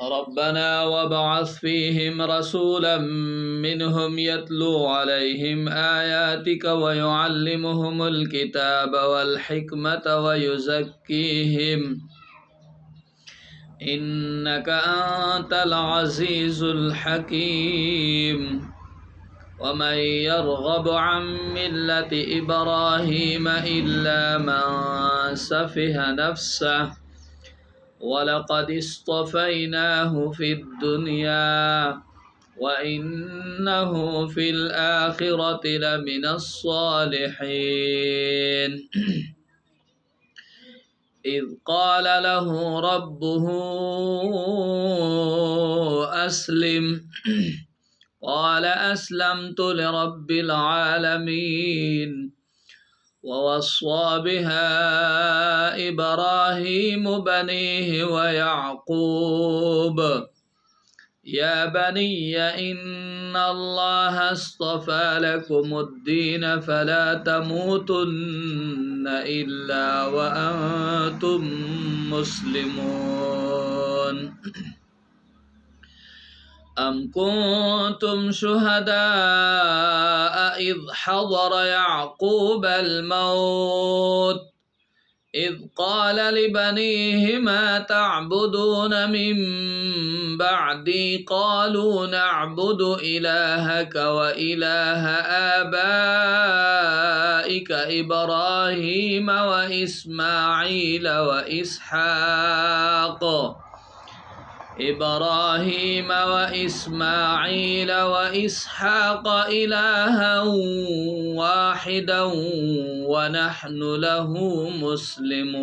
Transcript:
ربنا وابعث فيهم رسولا منهم يتلو عليهم آياتك ويعلمهم الكتاب والحكمة ويزكيهم إنك أنت العزيز الحكيم ومن يرغب عن ملة إبراهيم إلا من سفه نفسه ولقد اصطفيناه في الدنيا وإنه في الآخرة لمن الصالحين إذ قال له ربه أسلم قال أسلمت لرب العالمين ووصى بها إبراهيم بنيه ويعقوب يا بني إن الله اصطفى لكم الدين فلا تموتن إلا وأنتم مسلمون أم كنتم شهداء إذ حضر يعقوب الموت إذ قال لبنيه ما تعبدون من بعدي قالوا نعبد إلهك وإله آبائك إبراهيم وإسماعيل وإسحاق إلها واحدا ونحن له مسلمون